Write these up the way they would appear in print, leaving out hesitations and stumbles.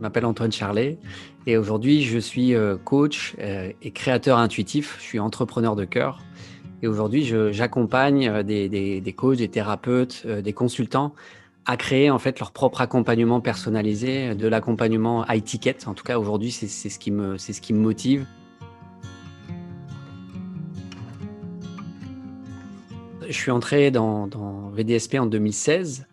Je m'appelle Antoine Charlet et aujourd'hui je suis coach et créateur intuitif. Je suis entrepreneur de cœur et aujourd'hui j'accompagne des coachs, des thérapeutes, des consultants à créer en fait leur propre accompagnement personnalisé, de l'accompagnement high ticket. En tout cas aujourd'hui c'est ce qui me motive. Je suis entré dans VDSP en 2016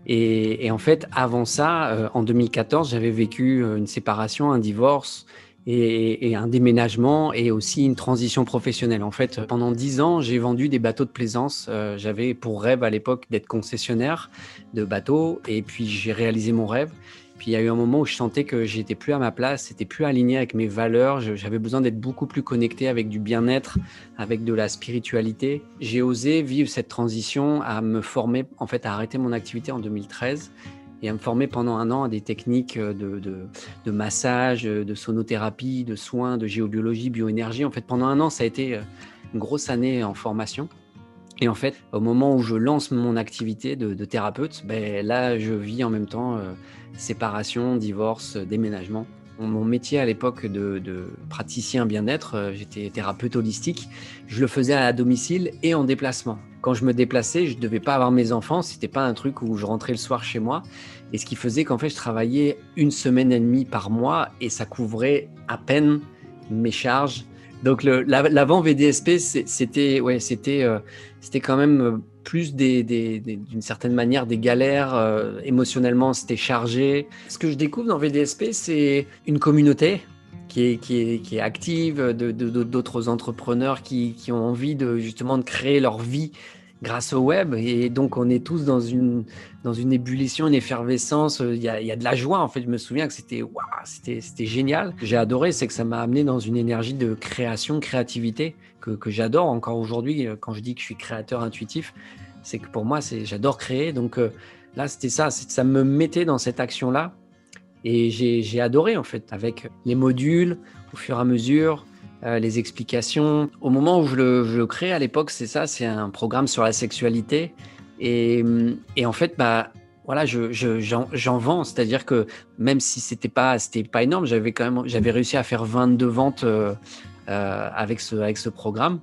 et en fait, avant ça, en 2014, j'avais vécu une séparation, un divorce et un déménagement et aussi une transition professionnelle. En fait, pendant 10 ans, j'ai vendu des bateaux de plaisance. J'avais pour rêve à l'époque d'être concessionnaire de bateaux et puis j'ai réalisé mon rêve. Puis il y a eu un moment où je sentais que j'étais plus à ma place, c'était plus aligné avec mes valeurs. J'avais besoin d'être beaucoup plus connecté avec du bien-être, avec de la spiritualité. J'ai osé vivre cette transition à me former, en fait, à arrêter mon activité en 2013 et à me former pendant un an à des techniques de massage, de sonothérapie, de soins, de géobiologie, bioénergie. En fait, pendant un an, ça a été une grosse année en formation. Et en fait, au moment où je lance mon activité de thérapeute, là, je vis en même temps séparation, divorce, déménagement. Mon métier à l'époque de praticien bien-être, j'étais thérapeute holistique, je le faisais à domicile et en déplacement. Quand je me déplaçais, je ne devais pas avoir mes enfants, ce n'était pas un truc où je rentrais le soir chez moi. Et ce qui faisait qu'en fait, je travaillais 1 semaine et demie par mois et ça couvrait à peine mes charges. Donc l'avant VDSP, c'était quand même plus d'une certaine manière des galères. Émotionnellement, c'était chargé. Ce que je découvre dans VDSP, c'est une communauté qui est active, d'autres entrepreneurs qui ont envie justement de créer leur vie grâce au web. Et donc, on est tous dans une ébullition, une effervescence. Il y a de la joie. En fait, je me souviens que c'était génial. J'ai adoré, c'est que ça m'a amené dans une énergie de création, créativité que j'adore encore aujourd'hui. Quand je dis que je suis créateur intuitif, c'est que pour moi, j'adore créer. Donc là, c'était ça. Ça me mettait dans cette action-là. Et j'ai adoré, en fait, avec les modules, au fur et à mesure, les explications. Au moment où je le crée, à l'époque, c'est un programme sur la sexualité. Et en fait, voilà, j'en vends. C'est-à-dire que même si c'était pas énorme, j'avais réussi à faire 22 ventes avec ce programme.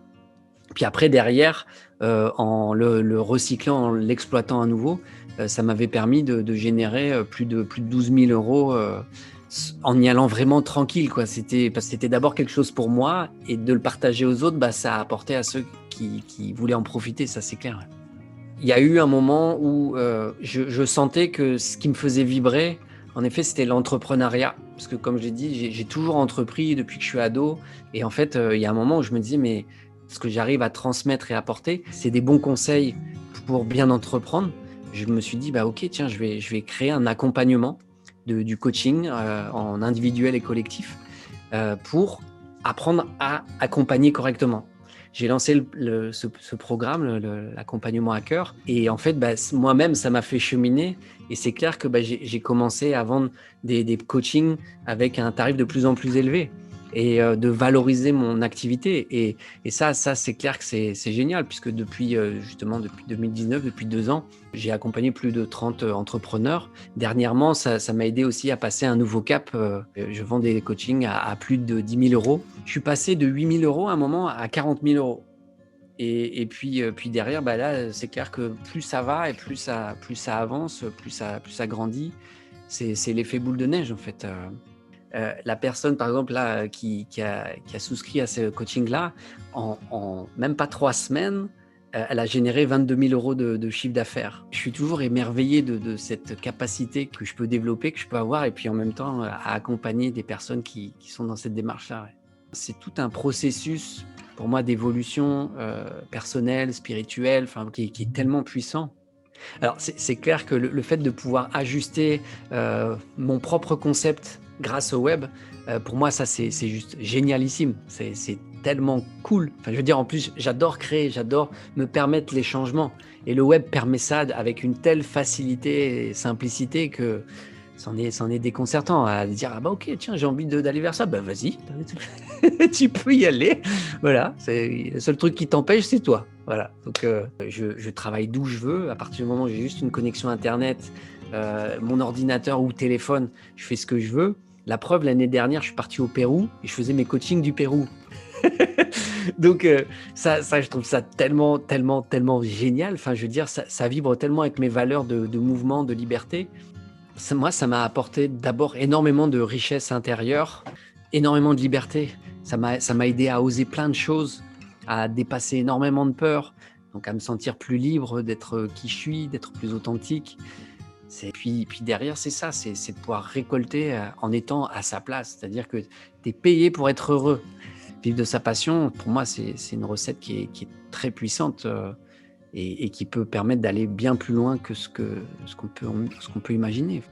Puis après, derrière, en le recyclant, en l'exploitant à nouveau, ça m'avait permis de générer plus de 12 000 euros en y allant vraiment tranquille, quoi. Parce que c'était d'abord quelque chose pour moi et de le partager aux autres, ça a apporté à ceux qui voulaient en profiter, ça c'est clair. Il y a eu un moment où je sentais que ce qui me faisait vibrer, en effet, c'était l'entrepreneuriat. Parce que comme je l'ai dit, j'ai toujours entrepris depuis que je suis ado. Et en fait, il y a un moment où je me disais, mais ce que j'arrive à transmettre et apporter, c'est des bons conseils pour bien entreprendre. Je me suis dit, ok, tiens, je vais créer un accompagnement du coaching en individuel et collectif pour apprendre à accompagner correctement. J'ai lancé ce programme, l'accompagnement à cœur. Et en fait, moi-même, ça m'a fait cheminer. Et c'est clair que j'ai commencé à vendre des coachings avec un tarif de plus en plus élevé et de valoriser mon activité. Et ça c'est clair que c'est génial, puisque depuis 2019, depuis 2 ans, j'ai accompagné plus de 30 entrepreneurs. Dernièrement, ça m'a aidé aussi à passer un nouveau cap. Je vends des coachings à plus de 10 000 euros. Je suis passé de 8 000 euros à un moment à 40 000 euros. Et puis derrière, là, c'est clair que plus ça va et plus ça avance, plus ça grandit. C'est l'effet boule de neige, en fait. La personne, par exemple, là, qui a souscrit à ce coaching-là, en même pas 3 semaines, elle a généré 22 000 euros de chiffre d'affaires. Je suis toujours émerveillé de cette capacité que je peux développer, que je peux avoir, et puis en même temps, à accompagner des personnes qui sont dans cette démarche-là. Ouais. C'est tout un processus, pour moi, d'évolution personnelle, spirituelle, qui est tellement puissant. Alors, c'est clair que le fait de pouvoir ajuster mon propre concept grâce au web, pour moi, ça, c'est juste génialissime. C'est tellement cool. Enfin, je veux dire, en plus, j'adore créer, j'adore me permettre les changements. Et le web permet ça avec une telle facilité et simplicité que c'en est déconcertant à dire, ok, tiens, j'ai envie d'aller vers ça. Vas-y, tu peux y aller. Voilà, le seul truc qui t'empêche, c'est toi. Voilà. Donc, je travaille d'où je veux. À partir du moment où j'ai juste une connexion Internet, mon ordinateur ou téléphone, je fais ce que je veux. La preuve, l'année dernière, je suis parti au Pérou et je faisais mes coachings du Pérou. Donc, ça, je trouve ça tellement, tellement, tellement génial. Enfin, je veux dire, ça vibre tellement avec mes valeurs de mouvement, de liberté. Moi, ça m'a apporté d'abord énormément de richesse intérieure, énormément de liberté. Ça m'a aidé à oser plein de choses, à dépasser énormément de peurs, donc à me sentir plus libre d'être qui je suis, d'être plus authentique. Puis derrière, c'est ça, c'est de pouvoir récolter en étant à sa place. C'est-à-dire que tu es payé pour être heureux. Vivre de sa passion, pour moi, c'est une recette qui est très puissante et qui peut permettre d'aller bien plus loin que ce qu'on peut imaginer.